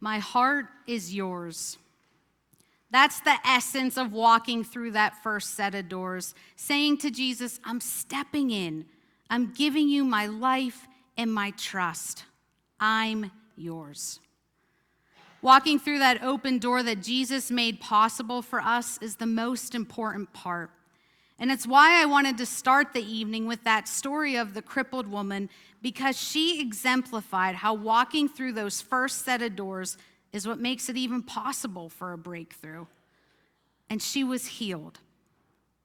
My heart is yours. That's the essence of walking through that first set of doors, saying to Jesus, I'm stepping in. I'm giving you my life and my trust. I'm yours. Walking through that open door that Jesus made possible for us is the most important part. And it's why I wanted to start the evening with that story of the crippled woman, because she exemplified how walking through those first set of doors is what makes it even possible for a breakthrough. And she was healed.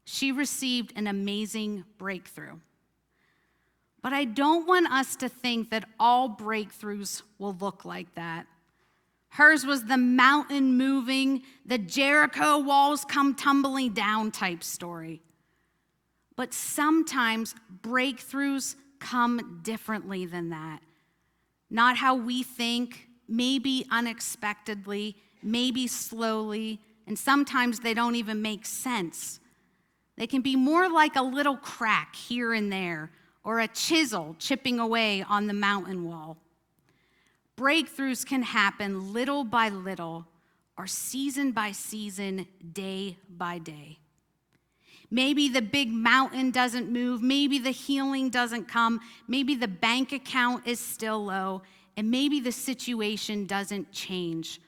She received an amazing breakthrough. But I don't want us to think that all breakthroughs will look like that. Hers was the mountain moving, the Jericho walls come tumbling down type story. But sometimes breakthroughs come differently than that. Not how we think, maybe unexpectedly, maybe slowly, and sometimes they don't even make sense. They can be more like a little crack here and there, or a chisel chipping away on the mountain wall. Breakthroughs can happen little by little, or season by season, day by day. Maybe the big mountain doesn't move, maybe the healing doesn't come, maybe the bank account is still low, and maybe the situation doesn't change.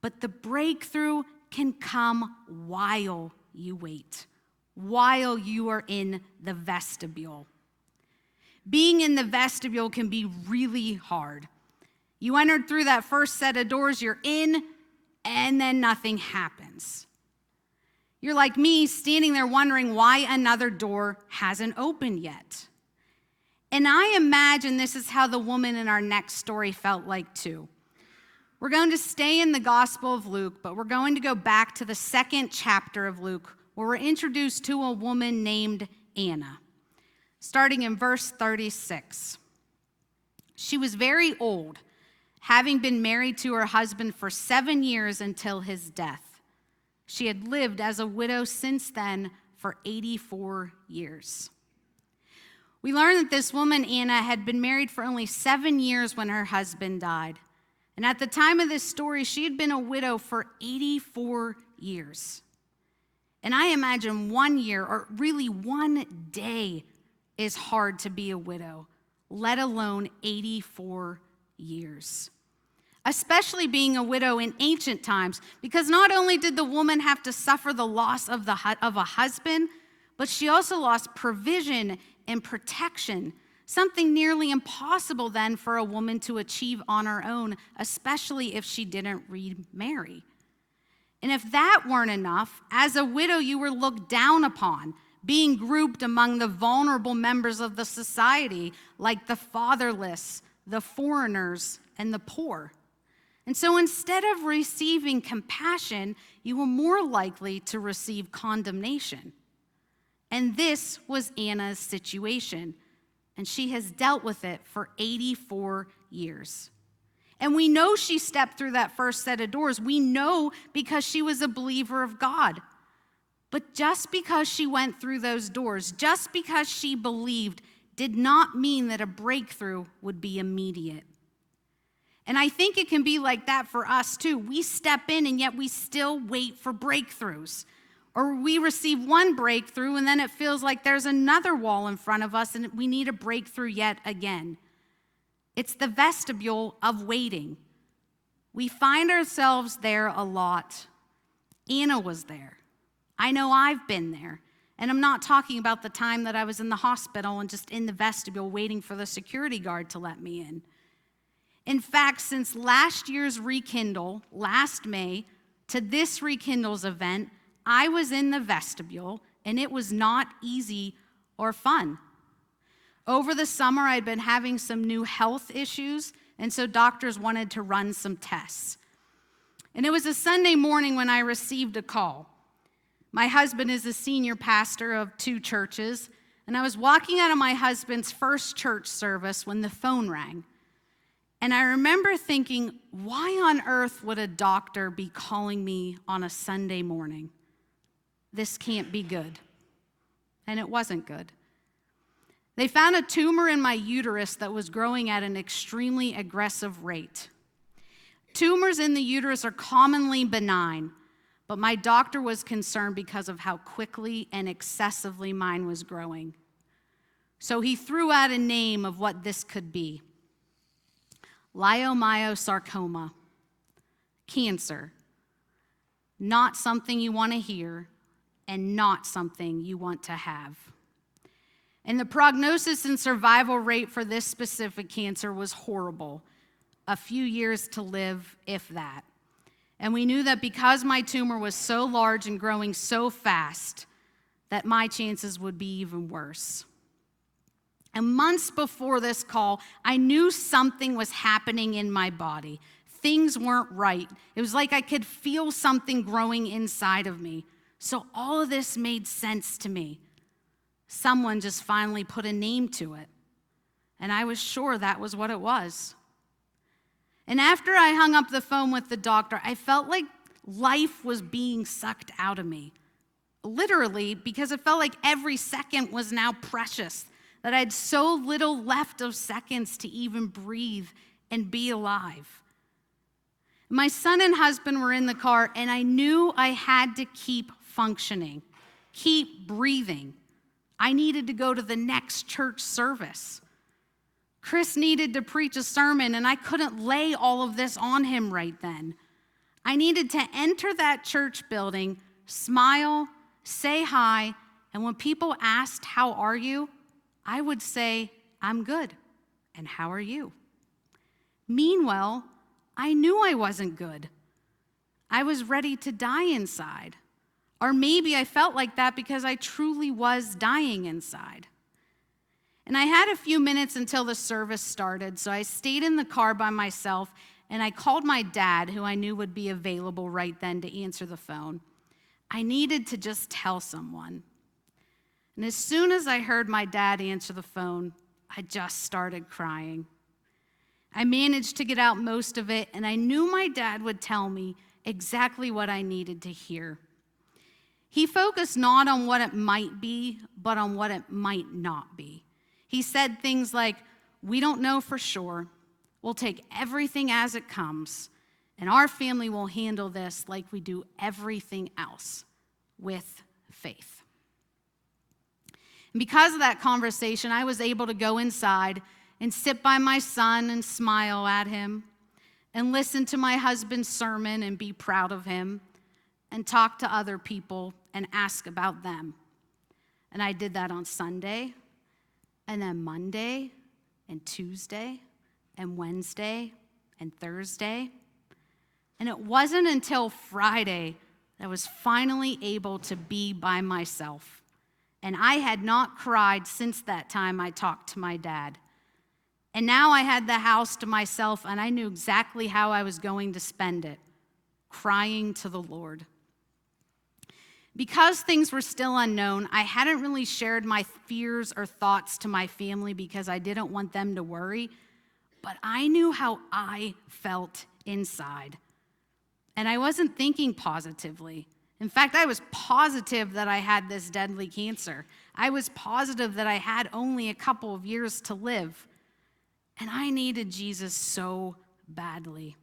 But the breakthrough can come while you wait, while you are in the vestibule. Being in the vestibule can be really hard. You entered through that first set of doors, you're in, and then nothing happens. You're like me, standing there wondering why another door hasn't opened yet. And I imagine this is how the woman in our next story felt like too. We're going to stay in the Gospel of Luke, but we're going to go back to the second chapter of Luke, where we're introduced to a woman named Anna, starting in verse 36. She was very old, having been married to her husband for 7 years until his death. She had lived as a widow since then for 84 years. We learn that this woman, Anna, had been married for only 7 years when her husband died. And at the time of this story, she had been a widow for 84 years. And I imagine 1 year, or really 1 day, is hard to be a widow, let alone 84 years. Especially being a widow in ancient times, because not only did the woman have to suffer the loss of a husband, but she also lost provision and protection, something nearly impossible then for a woman to achieve on her own, especially if she didn't remarry. And if that weren't enough, as a widow, you were looked down upon, being grouped among the vulnerable members of the society, like the fatherless, the foreigners, and the poor. And so instead of receiving compassion, you were more likely to receive condemnation. And this was Anna's situation, and she has dealt with it for 84 years. And we know she stepped through that first set of doors. We know because she was a believer of God. But just because she went through those doors, just because she believed, did not mean that a breakthrough would be immediate. And I think it can be like that for us too. We step in and yet we still wait for breakthroughs. Or we receive one breakthrough and then it feels like there's another wall in front of us and we need a breakthrough yet again. It's the vestibule of waiting. We find ourselves there a lot. Anna was there. I know I've been there. And I'm not talking about the time that I was in the hospital and just in the vestibule waiting for the security guard to let me in. In fact, since last year's Rekindle, last May, to this Rekindle's event, I was in the vestibule, and it was not easy or fun. Over the summer, I'd been having some new health issues, and so doctors wanted to run some tests. And it was a Sunday morning when I received a call. My husband is a senior pastor of 2 churches, and I was walking out of my husband's first church service when the phone rang. And I remember thinking, why on earth would a doctor be calling me on a Sunday morning? This can't be good. And it wasn't good. They found a tumor in my uterus that was growing at an extremely aggressive rate. Tumors in the uterus are commonly benign, but my doctor was concerned because of how quickly and excessively mine was growing. So he threw out a name of what this could be: leiomyosarcoma, cancer. Not something you want to hear, and not something you want to have. And the prognosis and survival rate for this specific cancer was horrible. A few years to live, if that. And we knew that because my tumor was so large and growing so fast, that my chances would be even worse. And months before this call, I knew something was happening in my body. Things weren't right. It was like I could feel something growing inside of me. So all of this made sense to me. Someone just finally put a name to it. And I was sure that was what it was. And after I hung up the phone with the doctor, I felt like life was being sucked out of me. Literally, because it felt like every second was now precious, that I had so little left of seconds to even breathe and be alive. My son and husband were in the car, and I knew I had to keep functioning, keep breathing. I needed to go to the next church service. Chris needed to preach a sermon, and I couldn't lay all of this on him right then. I needed to enter that church building, smile, say hi, and when people asked, "How are you?" I would say, "I'm good, and how are you?" Meanwhile, I knew I wasn't good. I was ready to die inside. Or maybe I felt like that because I truly was dying inside. And I had a few minutes until the service started, so I stayed in the car by myself, and I called my dad, who I knew would be available right then to answer the phone. I needed to just tell someone. And as soon as I heard my dad answer the phone, I just started crying. I managed to get out most of it, and I knew my dad would tell me exactly what I needed to hear. He focused not on what it might be, but on what it might not be. He said things like, "We don't know for sure. We'll take everything as it comes, and our family will handle this like we do everything else, with faith." And because of that conversation, I was able to go inside and sit by my son and smile at him, and listen to my husband's sermon and be proud of him, and talk to other people and ask about them. And I did that on Sunday, and then Monday, and Tuesday, and Wednesday, and Thursday. And it wasn't until Friday that I was finally able to be by myself. And I had not cried since that time I talked to my dad. And now I had the house to myself, and I knew exactly how I was going to spend it, crying to the Lord. Because things were still unknown, I hadn't really shared my fears or thoughts to my family because I didn't want them to worry, but I knew how I felt inside. And I wasn't thinking positively. In fact, I was positive that I had this deadly cancer. I was positive that I had only a couple of years to live. And I needed Jesus so badly.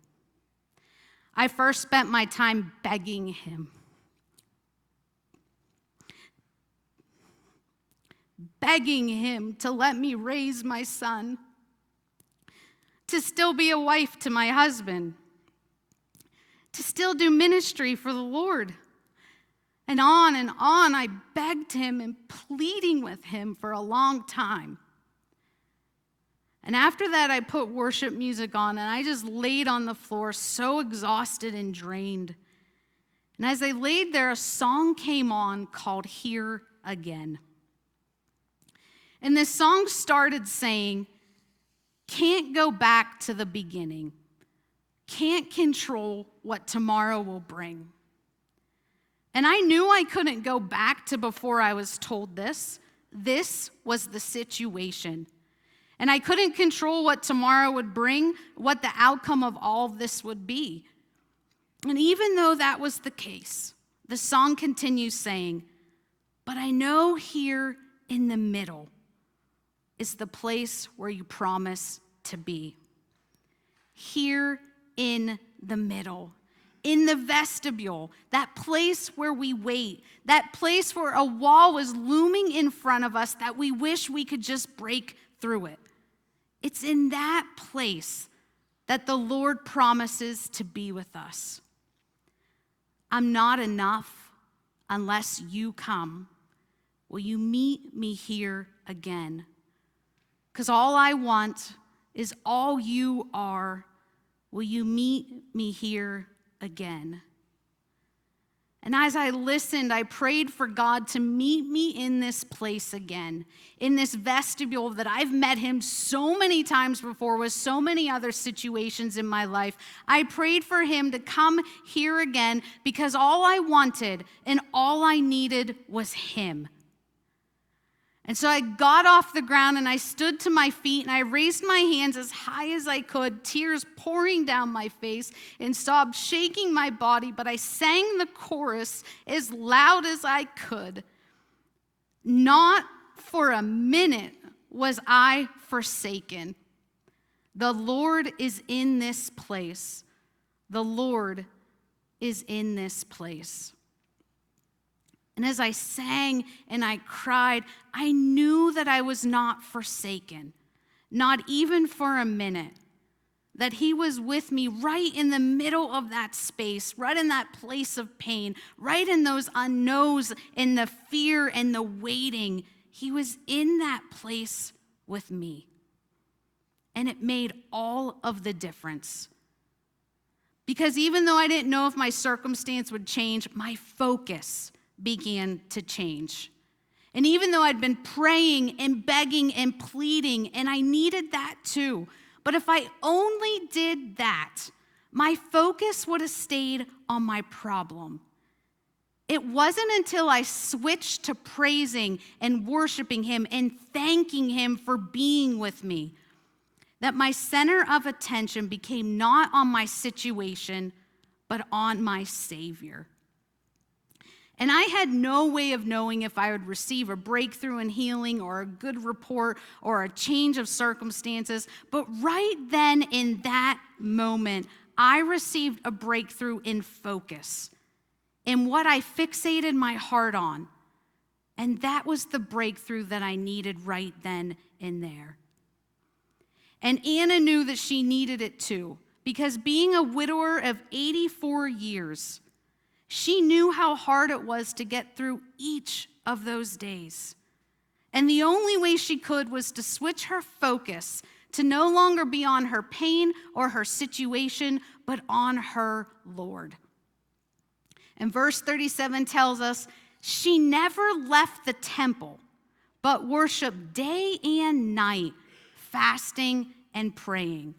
I first spent my time begging him. Begging him to let me raise my son, to still be a wife to my husband, to still do ministry for the Lord. And on I begged him and pleading with him for a long time. And after that, I put worship music on, and I just laid on the floor so exhausted and drained. And as I laid there, a song came on called "Here Again." And this song started saying, "Can't go back to the beginning. Can't control what tomorrow will bring." And I knew I couldn't go back to before I was told this. This was the situation. And I couldn't control what tomorrow would bring, what the outcome of all of this would be. And even though that was the case, the song continues saying, "But I know here in the middle is the place where you promise to be. Here in the middle, in the vestibule, that place where we wait, that place where a wall was looming in front of us that we wish we could just break through it. It's in that place that the Lord promises to be with us. I'm not enough unless you come. Will you meet me here again? Because all I want is all you are. Will you meet me here again? And as I listened, I prayed for God to meet me in this place again, in this vestibule that I've met him so many times before with so many other situations in my life. I prayed for him to come here again because all I wanted and all I needed was him. And so I got off the ground and I stood to my feet and I raised my hands as high as I could, tears pouring down my face and sobs shaking my body, but I sang the chorus as loud as I could. Not for a minute was I forsaken. The Lord is in this place. The Lord is in this place. And as I sang and I cried, I knew that I was not forsaken, not even for a minute, that he was with me right in the middle of that space, right in that place of pain, right in those unknowns and the fear and the waiting. He was in that place with me. And it made all of the difference. Because even though I didn't know if my circumstance would change, my focus began to change. And even though I'd been praying and begging and pleading, and I needed that too, but if I only did that, my focus would have stayed on my problem. It wasn't until I switched to praising and worshiping him and thanking him for being with me that my center of attention became not on my situation, but on my Savior. And I had no way of knowing if I would receive a breakthrough in healing or a good report or a change of circumstances. But right then in that moment, I received a breakthrough in focus, in what I fixated my heart on. And that was the breakthrough that I needed right then and there. And Anna knew that she needed it too, because being a widower of 84 years, she knew how hard it was to get through each of those days. And the only way she could was to switch her focus to no longer be on her pain or her situation, but on her Lord. And verse 37 tells us, she never left the temple, but worshiped day and night, fasting and praying.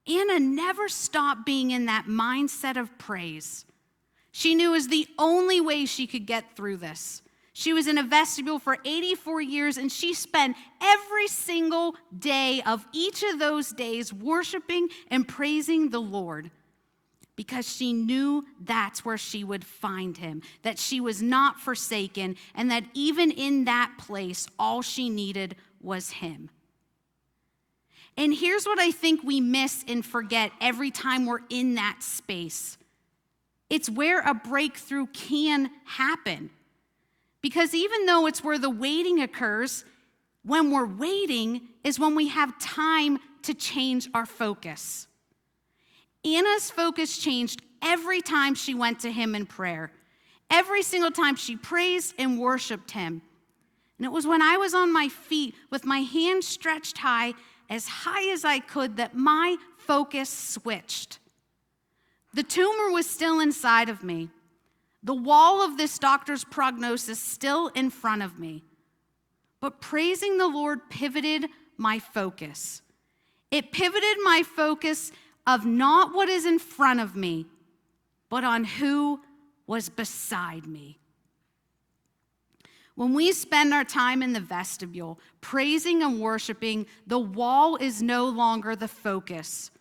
Anna never stopped being in that mindset of praise. She knew it was the only way she could get through this. She was in a vestibule for 84 years, and she spent every single day of each of those days worshiping and praising the Lord because she knew that's where she would find him, that she was not forsaken, and that even in that place, all she needed was him. And here's what I think we miss and forget every time we're in that space. It's where a breakthrough can happen. Because even though it's where the waiting occurs, when we're waiting is when we have time to change our focus. Anna's focus changed every time she went to him in prayer. Every single time she praised and worshiped him. And it was when I was on my feet with my hands stretched high as I could that my focus switched. The tumor was still inside of me. The wall of this doctor's prognosis still in front of me. But praising the Lord pivoted my focus. It pivoted my focus of not what is in front of me, but on who was beside me. When we spend our time in the vestibule, praising and worshiping, the wall is no longer the focus.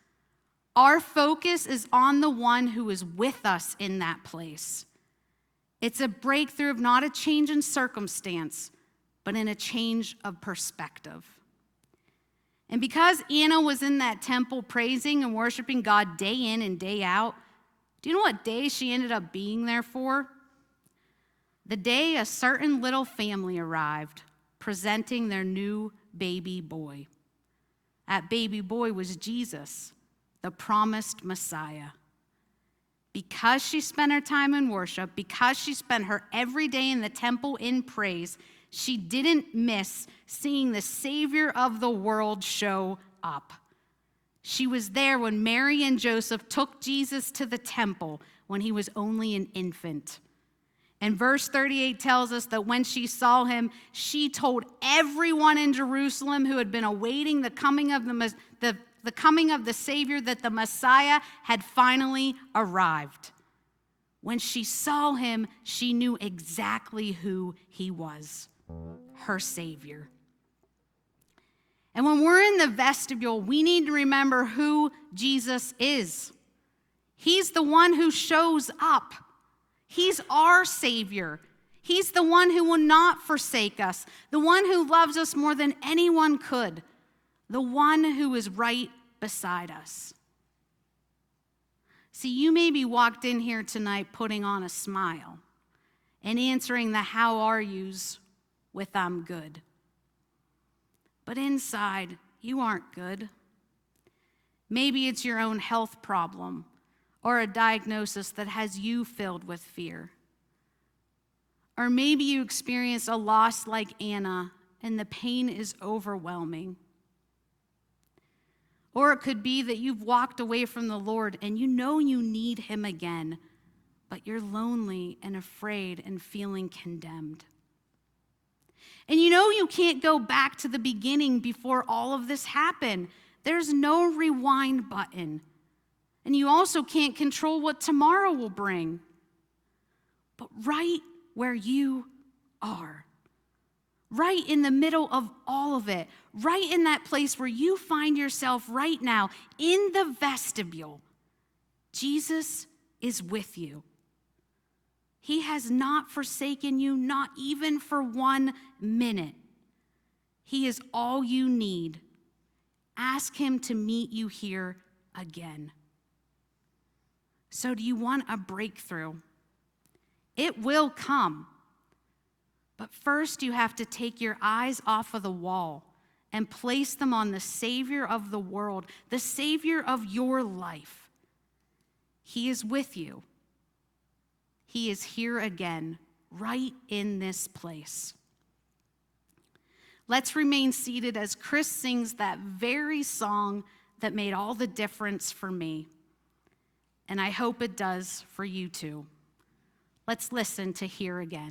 Our focus is on the one who is with us in that place. It's a breakthrough of not a change in circumstance, but in a change of perspective. And because Anna was in that temple praising and worshiping God day in and day out, do you know what day she ended up being there for? The day a certain little family arrived, presenting their new baby boy. That baby boy was Jesus, the promised Messiah. Because she spent her time in worship, because she spent her every day in the temple in praise, she didn't miss seeing the Savior of the world show up. She was there when Mary and Joseph took Jesus to the temple when he was only an infant. And verse 38 tells us that when she saw him, she told everyone in Jerusalem who had been awaiting the coming of the coming of the Savior that the Messiah had finally arrived. When she saw him, she knew exactly who he was, her Savior. And when we're in the vestibule, we need to remember who Jesus is. He's the one who shows up. He's our Savior. He's the one who will not forsake us, the one who loves us more than anyone could, the one who is right beside us. See, you maybe walked in here tonight putting on a smile and answering the how are yous with I'm good. But inside, you aren't good. Maybe it's your own health problem or a diagnosis that has you filled with fear. Or maybe you experienced a loss like Anna and the pain is overwhelming. Or it could be that you've walked away from the Lord and you know you need him again, but you're lonely and afraid and feeling condemned. And you know you can't go back to the beginning before all of this happened. There's no rewind button. And you also can't control what tomorrow will bring. But right where you are, right in the middle of all of it, right in that place where you find yourself right now, in the vestibule, Jesus is with you. He has not forsaken you, not even for 1 minute. He is all you need. Ask him to meet you here again. So do you want a breakthrough? It will come. But first you have to take your eyes off of the wall and place them on the Savior of the world, the Savior of your life. He is with you. He is here again, right in this place. Let's remain seated as Chris sings that very song that made all the difference for me. And I hope it does for you too. Let's listen to Here Again.